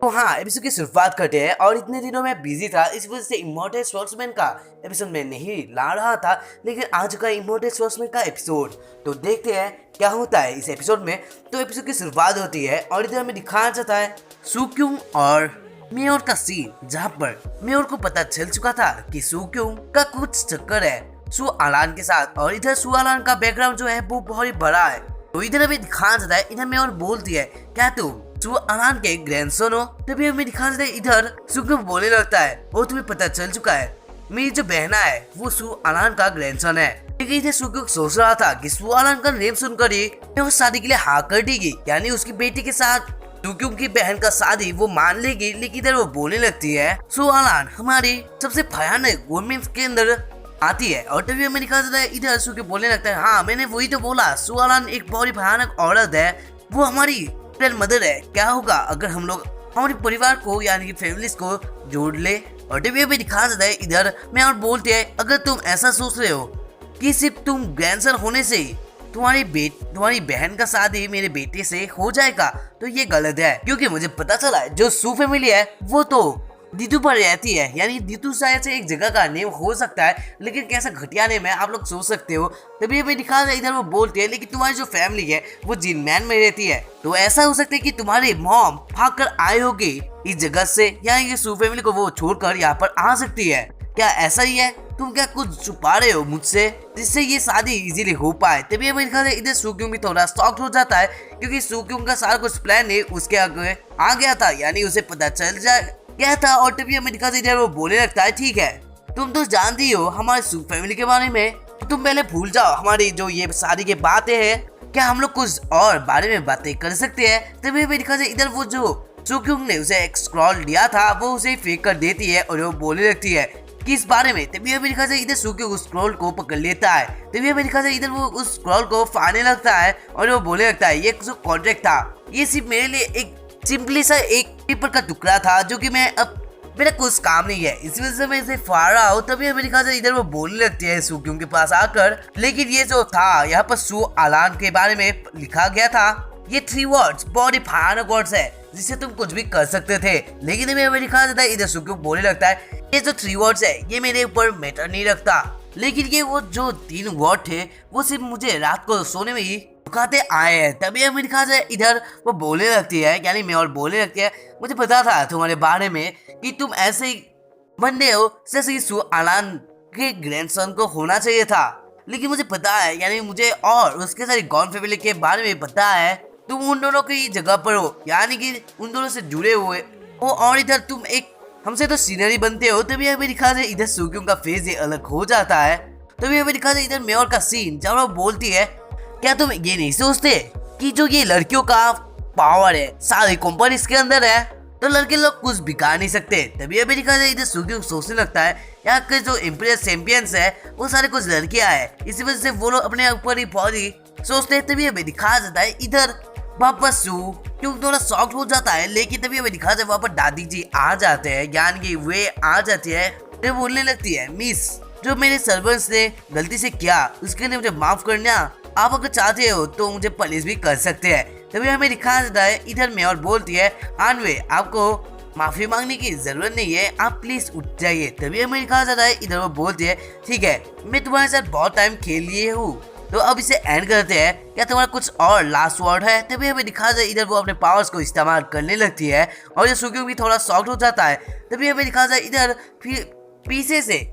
तो हाँ, एपिसोड की शुरुआत करते हैं। और इतने दिनों में बिजी था, इस वजह से इमॉर्टल स्वॉर्ड्समैन का एपिसोड में नहीं ला रहा था, लेकिन आज का इमॉर्टल स्वॉर्ड्समैन का एपिसोड तो देखते हैं क्या होता है इस एपिसोड में। तो एपिसोड की शुरुआत होती है और इधर हमें दिखाया जाता है सुक्यूंग और मेयर का सीन, जहाँ पर मेयर को पता चल चुका था कि सुक्यूंग का कुछ चक्कर है सु अलान के साथ। और इधर सु अलान का बैकग्राउंड जो है वो बहुत ही बड़ा है। तो इधर हमें दिखाया जाता है, इधर मेयर बोलती है क्या तुम सु अलान के ग्रैंडसन हो। तभी हमें दिखा देता है इधर सुक्यूंग बोलने लगता है और तुम्हें पता चल चुका है मेरी जो बहना है वो सु अलान का ग्रैंडसन है। लेकिन इधर सुक्यूंग सोच रहा था कि सु अलान का नेम सुनकर ही वो शादी के लिए हाँ कर देगी, यानी उसकी बेटी के साथ सुक्यूंग की बहन का शादी वो मान लेगी। लेकिन इधर वो बोलने लगती है सु अलान हमारी सबसे भयानक वुमेन्स के अंदर आती है। और तभी हमें दिखा देता है इधर सुक्यूंग बोलने लगता है हाँ मैंने वही तो बोला, सु अलान एक बहुत ही भयानक औरत है, वो हमारी मदर है। क्या होगा अगर हम लोग हमारे परिवार को यानी कि फैमिलीज को जोड़ ले। और टीवी पे दिखा जाता है इधर मैं और बोलते हैं अगर तुम ऐसा सोच रहे हो कि सिर्फ तुम ग्रैंडसन होने से तुम्हारी बहन का शादी मेरे बेटे से हो जाएगा तो ये गलत है, क्योंकि मुझे पता चला है जो सु फैमिली है वो तो दीदू पर रहती है, यानी दीदू शायद से एक जगह का नेम हो सकता है, लेकिन कैसा घटिया नेम है आप लोग सोच सकते हो। तभी हमें दिखा रहा है इधर वो बोलते हैं लेकिन तुम्हारी जो फैमिली है वो जिनमैन में रहती है, तो ऐसा हो सकता है कि तुम्हारी मॉम भाग कर आए होगी इस जगह से, यानी कि सु फैमिली को वो छोड़कर यहाँ पर आ सकती है। क्या ऐसा ही है? तुम क्या कुछ छुपा रहे हो मुझसे जिससे ये शादी इजीली हो पाए। तभी हमें दिखा रहा है इधर सुक्यूंग भी थोड़ा स्टॉक हो जाता है, क्योंकि सुक्यूंग का सारा कुछ प्लान है उसके आगे आ गया था, यानी उसे पता चल जाए क्या था। और तभी हमें दिखा इधर वो बोलने लगता है ठीक है तुम तो जानती हो हमारे सु फैमिली के बारे में, तुम पहले भूल जाओ हमारी जो ये शादी की बातें हैं, क्या हम लोग कुछ और बारे में बातें कर सकते हैं। तभी हमें दिखा इधर वो जो सुक्यूंग ने उसे एक स्क्रॉल दिया था वो उसे फेंक कर देती है और वो बोलने लगती है किस बारे में। तभी हमें दिखा इधर सुक्यूंग उस स्क्रॉल को पकड़ लेता है। तभी हमें दिखा इधर वो उस स्क्रॉल को फाड़ने लगता है और वो बोलने लगता है ये जो कॉन्ट्रैक्ट था ये सिर्फ मेरे लिए एक सिंपली सा एक पेपर का टुकड़ा था जो कि मैं अब मेरा कुछ काम नहीं है, इस वजह से मैं इसे फाड़ रहा हूँ। तभी हमें दिखा इधर वो बोलने लगती है सुक्यूंग के पास आकर, लेकिन ये जो था यहाँ पर सु अलान के बारे में लिखा गया था ये 3 वर्ड्स बहुत ही भयानक वर्ड्स है जिससे तुम कुछ भी कर सकते थे। लेकिन हमें दिखा देता है इधर सुक्यूंग बोलने लगता है ये जो 3 वर्ड्स है ये मेरे ऊपर मैटर नहीं रखता, लेकिन ये वो जो 3 वर्ड थे वो सिर्फ मुझे रात को सोने में ही दुखाते आए हैं। तभी हमें दिखा जाए इधर वो बोलने लगती है, यानी मैं और बोलने लगती है मुझे पता था तुम्हारे बारे में कि तुम ऐसे ही बंदे हो जैसे सु अलान के ग्रैंडसन को होना चाहिए था, लेकिन मुझे पता है यानी मुझे और उसके सारी गॉन फैमिली के बारे में पता है तुम उन दोनों की जगह पर हो, यानी कि उन दोनों से जुड़े हुए हो और इधर तुम एक हमसे तो सीनरी बनते हो। तभी हमें दिखा जाए इधर सुक्यूंग का फेस ये अलग हो जाता है। तभी हमें दिखा जाए इधर मेयर का सीन जब वो बोलती है क्या तुम ये नहीं सोचते कि जो ये लड़कियों का पावर है सारी कंपनीज के अंदर है तो लड़के लोग कुछ बिगाड़ नहीं सकते। तभी अभी दिखा जाए इधर सुक्यूंग सोचने लगता है यहाँ के जो एम्पियर्स चैंपियंस है वो सारे कुछ लड़कियां है, इसी वजह से वो लोग अपने ऊपर ही बहुत ही सोचते हैं। तभी हमें दिखा जाता है इधर वापस क्योंकि थोड़ा शॉक्ड हो जाता है, लेकिन तभी हमें दिखा जाए वहाँ पर दादी जी आ जाते हैं, यानी कि वे आ जाती है तो बोलने लगती है मिस जो मेरे सर्वेंट्स ने गलती से किया उसके लिए मुझे माफ करना, आप अगर चाहते हो तो मुझे पनिश भी कर सकते हैं। तभी हमें दिखा देता है इधर मेयर बोलती है आनवे आपको माफी मांगने की जरूरत नहीं है, आप प्लीज उठ जाइए। तभी हमें दिखा जाता है इधर वो बोलती है ठीक है मैं तुम्हारे साथ बहुत टाइम खेल लिए हूँ तो अब इसे एंड करते हैं, क्या तुम्हारा कुछ और लास्ट वर्ड है। तभी हमें दिखा जाए इधर वो अपने पावर्स को इस्तेमाल करने लगती है और ये सुक्यूंग भी थोड़ा शॉक्ड हो जाता है। तभी हमें दिखा जाए इधर फिर पीछे से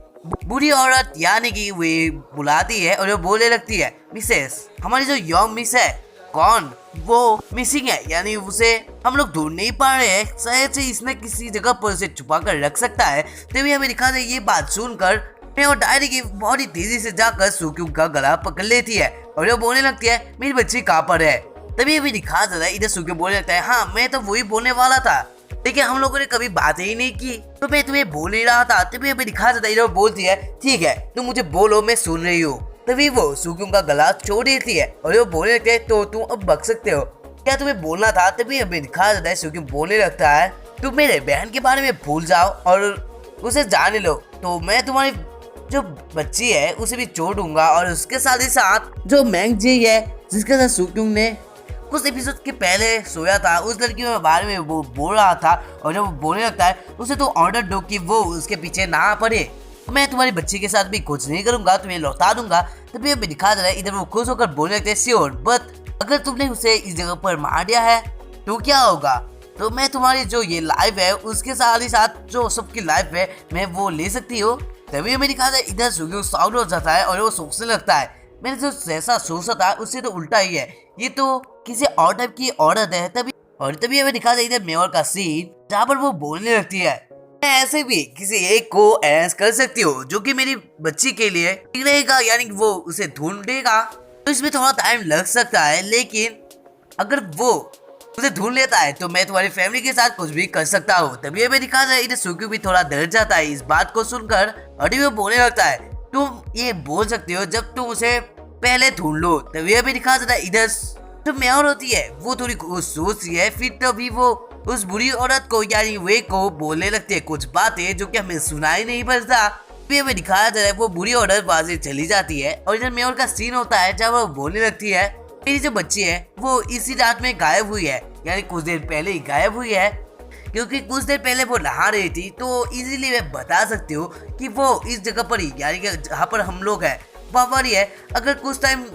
बुरी औरत यानी कि वे बुलाती है और वो बोलने लगती है मिसेस हमारी जो यंग मिस है कौन वो मिसिंग है, यानी उसे हम लोग ढूंढ नहीं पा रहे हैं, शायद से इसने किसी जगह पर उसे छुपा कर रख सकता है। तभी हमें दिखा दे ये बात सुनकर मैं और डायरी की बहुत ही तेजी से जाकर सुक्यूंग का गला पकड़ लेती है और वो बोलने लगती है मेरी बच्ची कहाँ पर है। तभी हमें दिखा जाता है इधर सुक्यूंग बोलने लगता है हाँ मैं तो वही बोलने वाला था लेकिन हम लोगों ने कभी बात ही नहीं की तो मैं तुम्हें बोल नहीं रहा था। तभी हमें दिखा जाता है इधर बोलती है ठीक है तुम मुझे बोलो मैं सुन रही हूँ। तभी वो सुक्यूंग का गला छोड़ देती है और वो बोलने लगते हैं तो तुम अब बक सकते हो, क्या तुम्हें बोलना था। तभी हमें दिखा जाता है सुक्यूंग बोलने लगता है तुम मेरे बहन के बारे में भूल जाओ और उसे जाने लो तो मैं तुम्हारी जो बच्ची है उसे भी छोड़ दूंगा और उसके साथ ही साथ जो मैंग जी है जिसके साथ सुक्यूंग ने कुछ एपिसोड के पहले सोया था, उस लड़की के बारे में वो बोल रहा था और जब वो बोलने लगता है उसे तो ऑर्डर दो कि वो उसके पीछे ना पड़े। मैं तुम्हारी बच्ची के साथ भी कुछ नहीं करूंगा, तुम्हें लौटा दूंगा। तभी अभी दिखा दे रहा है, इधर वो खुश होकर बोलने लगते हैं श्योर, बट अगर तुमने उसे इस जगह पर मार दिया है तो क्या होगा? तो मैं तुम्हारी जो ये लाइफ है उसके साथ ही साथ जो सबकी लाइफ है मैं वो ले सकती हूँ। तभी हमें दिखा दे इधर सुगी साउंड हो जाता है और वो सोचने लगता है मैंने जो जैसा सोचा था उससे तो उल्टा ही है, ये तो किसी और टाइप की औरत है। तभी हमें दिखा दे इधर मेयर का सीन जहाँ पर वो बोलने लगती है मैं ऐसे भी किसी एक को अरेंज कर सकती हूँ जो कि मेरी बच्ची के लिए ठीक रहेगा, यानी वो उसे ढूंढेगा। तो इसमें थोड़ा टाइम लग सकता है, लेकिन अगर वो उसे ढूंढ लेता है तो मैं तुम्हारी फैमिली के साथ कुछ भी कर सकता हूँ। तभी हमें दिखा रहा है इधर सुक्यू भी थोड़ा डर जाता है इस बात को सुनकर और वो बोलने लगता है तुम ये बोल सकते हो जब तुम उसे पहले ढूंढ लो। तभी हमें दिखा रहा है इधर जो मेयर होती है वो थोड़ी सोचती है, फिर तभी वो उस बुरी औरत को यानी वे को बोलने लगती है कुछ बातें जो कि हमें सुनाई नहीं पड़ता। फिर हमें दिखाया जा रहा है वो बुरी औरत वहां से चली जाती है और इधर मेयर का सीन होता है जब वो बोलने लगती है मेरी जो बच्ची है वो इसी रात में गायब हुई है, यानी कुछ देर पहले ही गायब हुई है, क्योंकि कुछ देर पहले वो नहा रही थी। तो इजीली मैं बता सकती हूँ कि वो इस जगह पर ही यानी कि जहाँ पर हम लोग हैं वहाँ पर ही है। अगर कुछ टाइम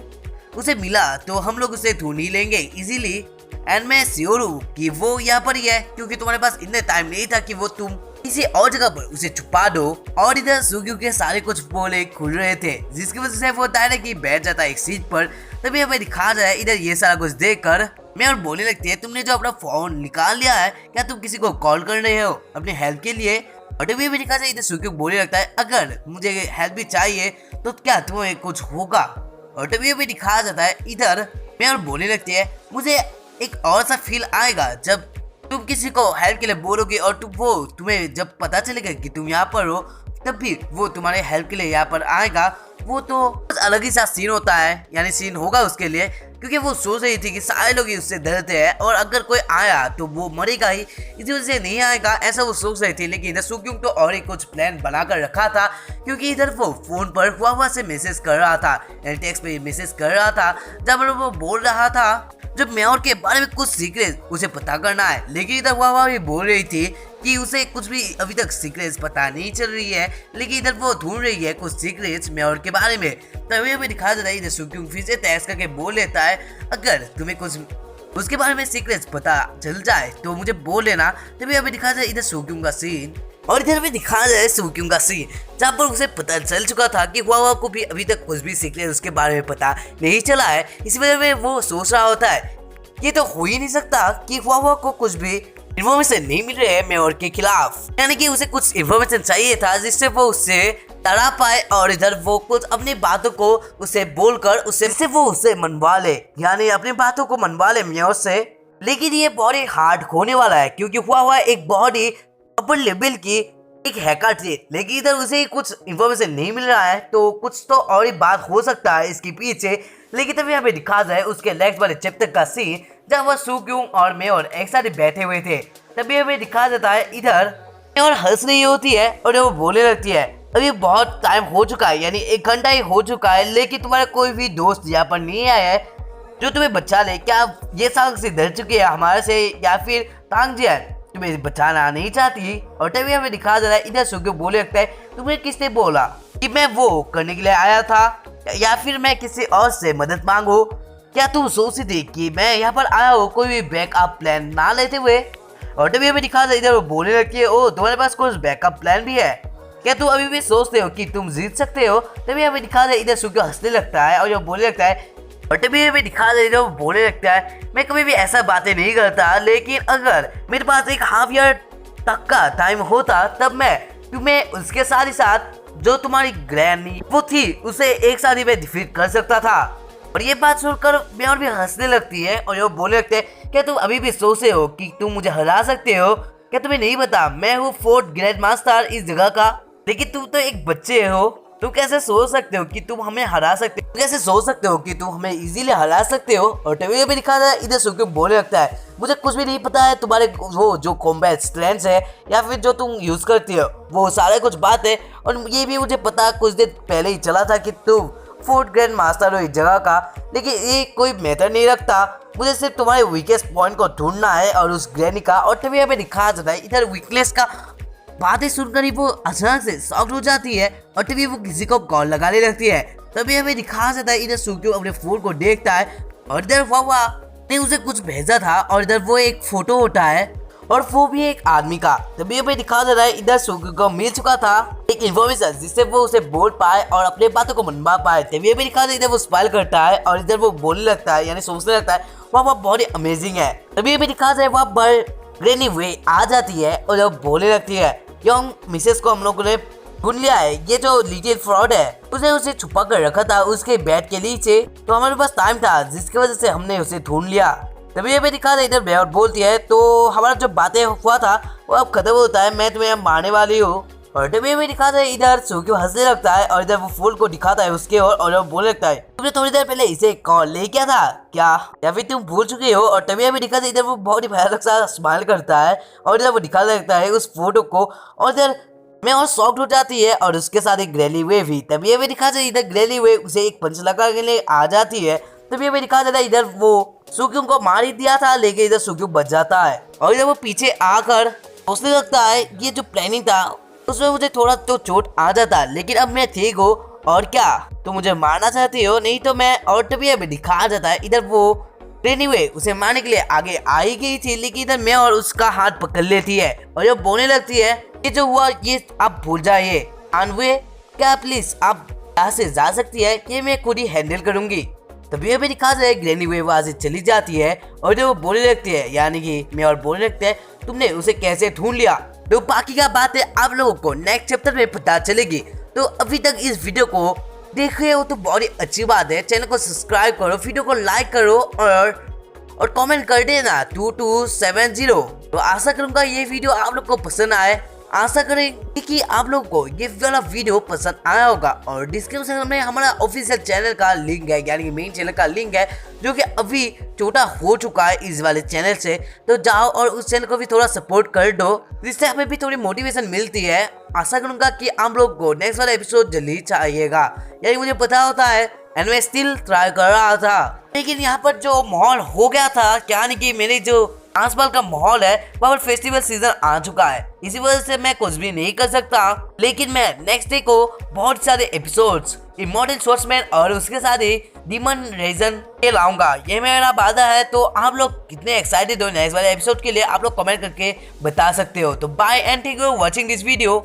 उसे मिला तो हम लोग उसे ढूंढ ही लेंगे इजीली। एंड मैं श्योर हूँ कि वो यहाँ पर ही है, क्योंकि तुम्हारे पास इतना टाइम नहीं था कि वो तुम किसी और जगह पर उसे छुपा दो। और इधर सुग्यू के सारे कुछ बोले खुल रहे थे जिसकी वजह से वो डायरेक्टली बैठ जाता है एक सीट पर। तभी हमें दिखा रहा है इधर ये सारा कुछ देखकर मैं और बोलने लगती है तुमने जो अपना फोन निकाल लिया है क्या तुम किसी को कॉल कर रहे हो अपने हेल्प के लिए? और तभी हमें दिखा रहा है इधर सुग्यू बोलने लगता है अगर मुझे हेल्प भी चाहिए तो क्या तुम्हें कुछ होगा? और तभी हमें दिखाया जाता है इधर मैं और बोलने लगती है मुझे एक और सा फील आएगा जब तुम किसी को हेल्प के लिए बोलोगे और तुम्हें जब पता चलेगा कि तुम यहाँ पर हो तब भी वो तुम्हारे हेल्प के लिए यहाँ पर आएगा। वो तो अलग ही सा सीन होता है, यानी सीन होगा उसके लिए, क्योंकि वो सोच रही थी कि सारे लोग उससे डरते हैं और अगर कोई आया तो वो मरेगा ही, इसी वजह से नहीं आएगा ऐसा वो सोच रही थी। लेकिन इधर सुक्यूंग तो और ही कुछ प्लान बनाकर रखा था, क्योंकि इधर वो फोन पर हुआ से मैसेज कर रहा था, टेक्स्ट पे मैसेज कर रहा था जब वो बोल रहा था जब मेयर के बारे में कुछ सीक्रेट उसे पता करना है। लेकिन इधर वह भी बोल रही थी कि उसे कुछ भी अभी तक सीक्रेट्स पता नहीं चल रही है, लेकिन इधर वो ढूंढ रही है कुछ सीक्रेट्स मेयर के बारे में। तभी हमें दिखा देता है इधर सुक्यूंग फिर से टेक्स्ट करके बोल लेता है अगर तुम्हें कुछ उसके बारे में सीक्रेट्स पता चल जाए तो मुझे बोल लेना। तभी हमें दिखा देता है इधर सुक्यूंग का सीन और इधर हमें दिखा रहा है सुक्यूंग का सीन जहाँ पर उसे पता चल चुका था कि हुआ को भी अभी तक कुछ भी सीक्रेट उसके बारे में पता नहीं चला है। इस वजह में वो सोच रहा होता है ये तो हो ही नहीं सकता कि हुआ को कुछ भी इन्फॉर्मेशन नहीं मिल रही है मेयर के खिलाफ, यानी कि उसे कुछ इन्फॉर्मेशन चाहिए था जिससे वो उससे डरा पाए और इधर वो कुछ अपनी बातों को उसे बोलकर उससे वो उसे मनवा ले, यानी अपनी बातों को मनवा ले मेयर से। लेकिन ये बहुत ही हार्ड होने वाला है क्योंकि हुआ एक बहुत ही अपर लेवल की एक हैकर थी, लेकिन इधर उसे कुछ इन्फॉर्मेशन नहीं मिल रहा है तो कुछ तो और ही बात हो सकता है इसके पीछे। लेकिन तभी यहाँ पे दिखा जाए उसके नेक्स्ट वाले चैप्टर का सीन जब वह सुक्यूंग और मेयर एक साथ बैठे हुए थे। तभी हमें दिखा देता है इधर मेयर हंस रही होती है और वो बोलने लगती है अभी बहुत टाइम हो चुका है, यानी 1 घंटा ही हो चुका है, लेकिन तुम्हारा कोई भी दोस्त यहाँ पर नहीं आया है जो तुम्हें बचा ले। क्या ये साल से डर चुके हैं हमारे से या फिर तांग जी तुम्हें बचाना नहीं चाहती? और तभी हमें दिखा दे रहा है इधर सुक्यू बोले लगता है तुम्हें किसने बोला कि मैं वो करने के लिए आया था या फिर मैं किसी और से मदद मांगू? क्या तुम सोचती थी कि मैं यहाँ पर आया हूँ कोई भी बैकअप प्लान ना लेते हुए? और तभी हमें दिखा दे इधर वो बोलने लगती है ओ तुम्हारे पास कुछ बैकअप प्लान भी है क्या? तुम अभी भी सोचते हो कि तुम जीत सकते हो? तभी हमें दिखा दे इधर सुक्यू हंसने लगता है और जो बोलने लगता है और तभी हमें दिखा दे वो बोलने लगता है मैं कभी भी ऐसा बातें नहीं करता, लेकिन अगर मेरे पास एक हाफ ईयर तक का टाइम होता तब मैं तुम्हें उसके साथ ही साथ जो तुम्हारी ग्रैनी वो थी उसे एक साथ ही मैं डिफीट कर सकता था। और ये बात सुनकर मेयर भी हंसने लगती है और वो बोलने लगते हैं क्या तुम अभी भी सोचते हो कि तुम मुझे हरा सकते हो? क्या तुम्हें नहीं पता मैं हूँ 4th ग्रेड मास्टर इस जगह का? लेकिन तुम तो एक बच्चे हो, तुम कैसे सोच सकते हो कि तुम हमें हरा सकते हो? कैसे सोच सकते हो कि तुम हमें इजीली हरा सकते हो? और टीवी में दिखा था इधर सुक्यू बोलने लगता है मुझे कुछ भी नहीं पता है तुम्हारे वो जो कॉम्बैट स्ट्रेंथ है या फिर जो तुम यूज करती हो वो सारे कुछ बात है, और ये भी मुझे पता कुछ दिन पहले ही चला था कि तुम फोर्थ ग्रैंड मास्टर हो इस जगह का, लेकिन ये कोई मैटर नहीं रखता। मुझे सिर्फ तुम्हारे वीकेस्ट पॉइंट को ढूंढना है और उस ग्रैनी का। और तभी हमें दिखाया जाता है इधर वीकनेस का बातें सुनकर ही वो अचानक से शॉक्ड हो जाती है और तभी वो किसी को कॉल लगाने लगती है। तभी हमें दिखाया जाता है इधर सुक्यू अपने फोन को देखता है और इधर वावा ने उसे कुछ भेजा था और इधर वो एक फोटो होता है और वो भी एक आदमी का। तभी हमें दिखाया जा रहा है इधर सुक्यू को मिल चुका था एक इन्फॉर्मेशन जिससे वो उसे बोल पाए और अपने बातों को मनवा पाए। तभी हमें दिखाया इधर वो स्माइल करता है और इधर वो बोलने लगता है यानी सोचने लगता है वह बहुत ही अमेजिंग है। तभी हमें दिखाया जाए वहाँ पर ग्रैनी वे आ जाती है और जब बोलने लगती है यंग मिसेस को हम लोगों ने ढूंढ लिया है, ये जो लिटिल फ्रॉड है उसने उसे छुपा कर रखा था उसके बेड के नीचे, तो हमारे पास टाइम था जिसकी वजह से हमने उसे ढूंढ लिया। तभी हमें दिखा था इधर बेआउट बोलती है तो हमारा जो बातें हुआ था वो अब खत्म होता है, मैं तुम्हें मारने वाली हूँ। और तभी हमें दिखा था इधर सुक्यू हंसने लगता है और इधर वो फूल को दिखाता है उसके और वो बोलने लगता है तुमने थोड़ी देर पहले इसे कॉल ले किया था क्या, या फिर तुम भूल चुके हो। और तभी हमें दिखा था इधर वो बहुत ही भयानक सा स्माइल करता है और इधर वो दिखाने लगता है उस फोटो को और इधर मैं और शॉक्ड हो जाती है और उसके साथ एक ग्रैनी वे भी। तभी हमें दिखा जाए इधर ग्रैनी वे उसे एक पंच लगा के लिए आ जाती है। तभी हमें दिखा जाता है इधर वो सुक्यू को मार ही दिया था लेकिन इधर सुक्यू बच जाता है और इधर वो पीछे आकर सोचने लगता है ये जो प्लानिंग था उसमें मुझे थोड़ा तो चोट आ जाता लेकिन अब मैं ठीक हूँ और क्या तो मुझे मारना चाहती हो, नहीं तो मैं। और तभी हमें दिखा जाता है इधर वो एनीवे उसे मारने के लिए आगे आई गई थी लेकिन इधर मैं और उसका हाथ पकड़ लेती है और जब बोलने लगती है ये जो हुआ ये आप भूल जाइए अनवे, क्या प्लीज आप यहाँ से जा सकती है, ये मैं खुद ही हैंडल करूंगी। तभी हमें दिखा जाए ग्रैनी वे वहाँ से चली जाती है और जब वो बोलने लगती है यानी कि मैं और बोलने लगते हैं तुमने उसे कैसे ढूंढ लिया, तो बाकी का बात है आप लोगों को नेक्स्ट चैप्टर में पता चलेगी। तो अभी तक इस वीडियो को देख रहे हो तो बहुत ही अच्छी बात है, चैनल को सब्सक्राइब करो, वीडियो को लाइक करो और कमेंट कर देना 2270। तो आशा करूंगा ये वीडियो आप लोग को पसंद आए, आशा करें कि आप लोग को ये वाला वीडियो पसंद आया होगा। और डिस्क्रिप्शन में हमारा ऑफिशियल चैनल का लिंक है यानी कि मेन चैनल का लिंक है जो कि अभी छोटा हो चुका है इस वाले चैनल से, तो जाओ और उस चैनल को भी थोड़ा सपोर्ट कर दो जिससे हमें भी थोड़ी मोटिवेशन मिलती है। आशा करूंगा कि आप लोग को नेक्स्ट वाला एपिसोड जल्दी चाहिएगा, यानी मुझे पता होता है एंड मैं स्टिल ट्राई कर रहा था लेकिन यहाँ पर जो माहौल हो गया था यानी कि मेरे जो आसपास का माहौल है वहाँ पर फेस्टिवल सीजन आ चुका है, इसी वजह से मैं कुछ भी नहीं कर सकता। लेकिन मैं नेक्स्ट डे को बहुत सारे एपिसोड्स इमॉर्टल स्वॉर्ड्समैन और उसके साथ ही डीमन रीजन के लाऊंगा, ये मेरा वादा है। तो आप लोग कितने एक्साइटेड हो नेक्स्ट वाले एपिसोड के लिए आप लोग कमेंट करके बता सकते हो। तो bye and thank you for watching this video.